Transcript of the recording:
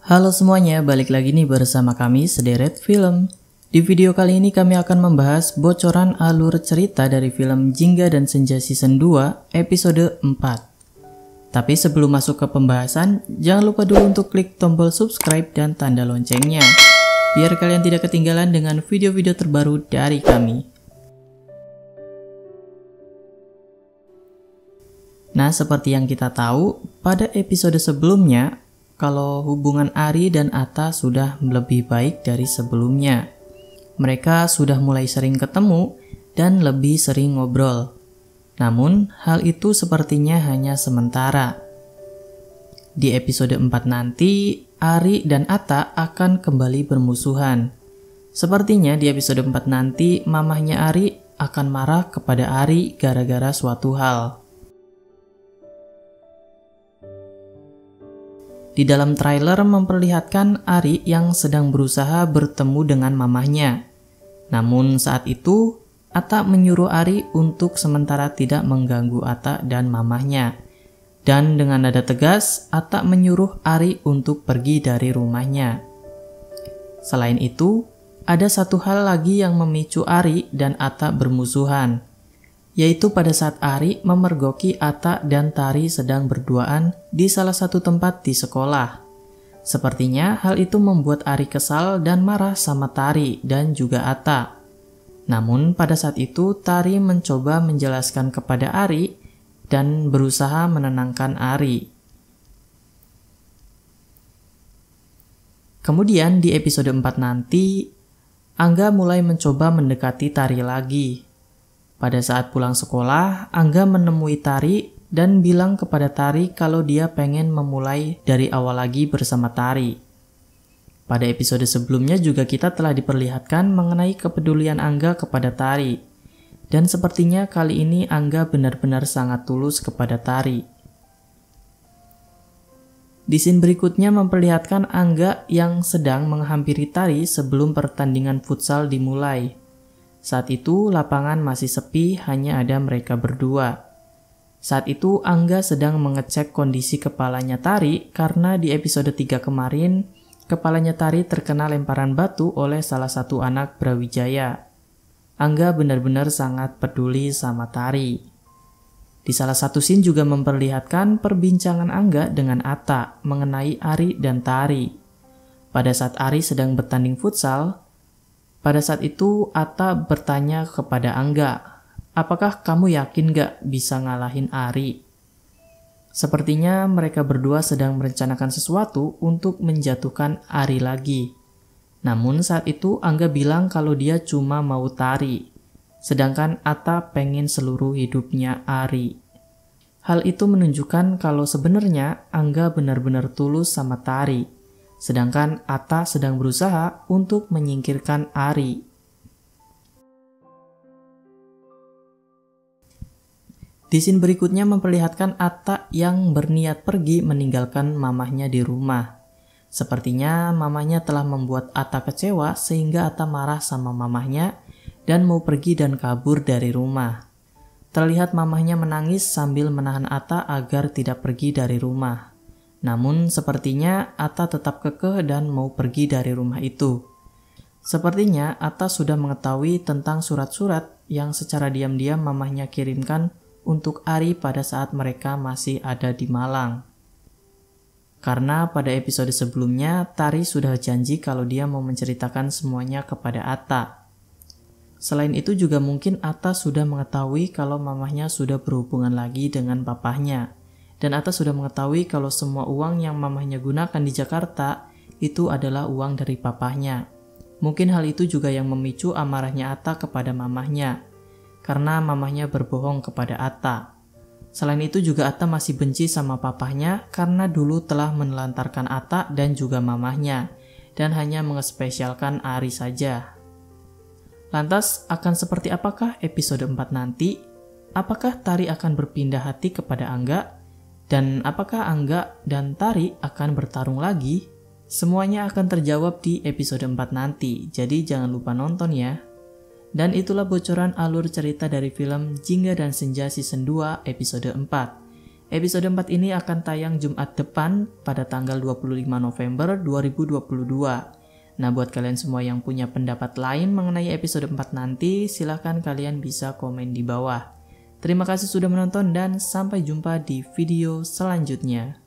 Halo semuanya, balik lagi nih bersama kami Sederet Film. Di video kali ini kami akan membahas bocoran alur cerita dari film Jingga dan Senja Season 2 episode 4. Tapi sebelum masuk ke pembahasan, jangan lupa dulu untuk klik tombol subscribe dan tanda loncengnya, biar kalian tidak ketinggalan dengan video-video terbaru dari kami. Nah, seperti yang kita tahu, pada episode sebelumnya, kalau hubungan Ari dan Atta sudah lebih baik dari sebelumnya. Mereka sudah mulai sering ketemu dan lebih sering ngobrol. Namun, hal itu sepertinya hanya sementara. Di episode 4 nanti, Ari dan Atta akan kembali bermusuhan. Sepertinya di episode 4 nanti, mamahnya Ari akan marah kepada Ari gara-gara suatu hal. Di dalam trailer memperlihatkan Ari yang sedang berusaha bertemu dengan mamahnya. Namun saat itu, Atta menyuruh Ari untuk sementara tidak mengganggu Atta dan mamahnya. Dan dengan nada tegas, Atta menyuruh Ari untuk pergi dari rumahnya. Selain itu, ada satu hal lagi yang memicu Ari dan Atta bermusuhan, yaitu pada saat Ari memergoki Atta dan Tari sedang berduaan di salah satu tempat di sekolah. Sepertinya hal itu membuat Ari kesal dan marah sama Tari dan juga Atta. Namun pada saat itu Tari mencoba menjelaskan kepada Ari dan berusaha menenangkan Ari. Kemudian di episode 4 nanti, Angga mulai mencoba mendekati Tari lagi. Pada saat pulang sekolah, Angga menemui Tari dan bilang kepada Tari kalau dia pengen memulai dari awal lagi bersama Tari. Pada episode sebelumnya juga kita telah diperlihatkan mengenai kepedulian Angga kepada Tari. Dan sepertinya kali ini Angga benar-benar sangat tulus kepada Tari. Di scene berikutnya memperlihatkan Angga yang sedang menghampiri Tari sebelum pertandingan futsal dimulai. Saat itu lapangan masih sepi, hanya ada mereka berdua. Saat itu Angga sedang mengecek kondisi kepalanya Tari karena di episode 3 kemarin, kepalanya Tari terkena lemparan batu oleh salah satu anak Brawijaya. Angga benar-benar sangat peduli sama Tari. Di salah satu scene juga memperlihatkan perbincangan Angga dengan Atta mengenai Ari dan Tari. Pada saat Ari sedang bertanding futsal, pada saat itu Atta bertanya kepada Angga, apakah kamu yakin gak bisa ngalahin Ari? Sepertinya mereka berdua sedang merencanakan sesuatu untuk menjatuhkan Ari lagi. Namun saat itu Angga bilang kalau dia cuma mau Tari, sedangkan Atta pengen seluruh hidupnya Ari. Hal itu menunjukkan kalau sebenarnya Angga benar-benar tulus sama Tari. Sedangkan Atta sedang berusaha untuk menyingkirkan Ari. Di scene berikutnya memperlihatkan Atta yang berniat pergi meninggalkan mamahnya di rumah. Sepertinya mamahnya telah membuat Atta kecewa sehingga Atta marah sama mamahnya dan mau pergi dan kabur dari rumah. Terlihat mamahnya menangis sambil menahan Atta agar tidak pergi dari rumah. Namun sepertinya Atta tetap kekeh dan mau pergi dari rumah itu. Sepertinya Atta sudah mengetahui tentang surat-surat yang secara diam-diam mamahnya kirimkan untuk Ari pada saat mereka masih ada di Malang. Karena pada episode sebelumnya Tari sudah janji kalau dia mau menceritakan semuanya kepada Atta. Selain itu juga mungkin Atta sudah mengetahui kalau mamahnya sudah berhubungan lagi dengan papahnya. Dan Atta sudah mengetahui kalau semua uang yang mamahnya gunakan di Jakarta itu adalah uang dari papahnya. Mungkin hal itu juga yang memicu amarahnya Atta kepada mamahnya, karena mamahnya berbohong kepada Atta. Selain itu juga Atta masih benci sama papahnya karena dulu telah menelantarkan Atta dan juga mamahnya, dan hanya mengespesialkan Ari saja. Lantas akan seperti apakah episode 4 nanti? Apakah Tari akan berpindah hati kepada Angga? Dan apakah Angga dan Tari akan bertarung lagi? Semuanya akan terjawab di episode 4 nanti, jadi jangan lupa nonton ya. Dan itulah bocoran alur cerita dari film Jingga dan Senja Season 2 episode 4. Episode 4 ini akan tayang Jumat depan pada tanggal 25 November 2022. Nah, buat kalian semua yang punya pendapat lain mengenai episode 4 nanti, silahkan kalian bisa komen di bawah. Terima kasih sudah menonton dan sampai jumpa di video selanjutnya.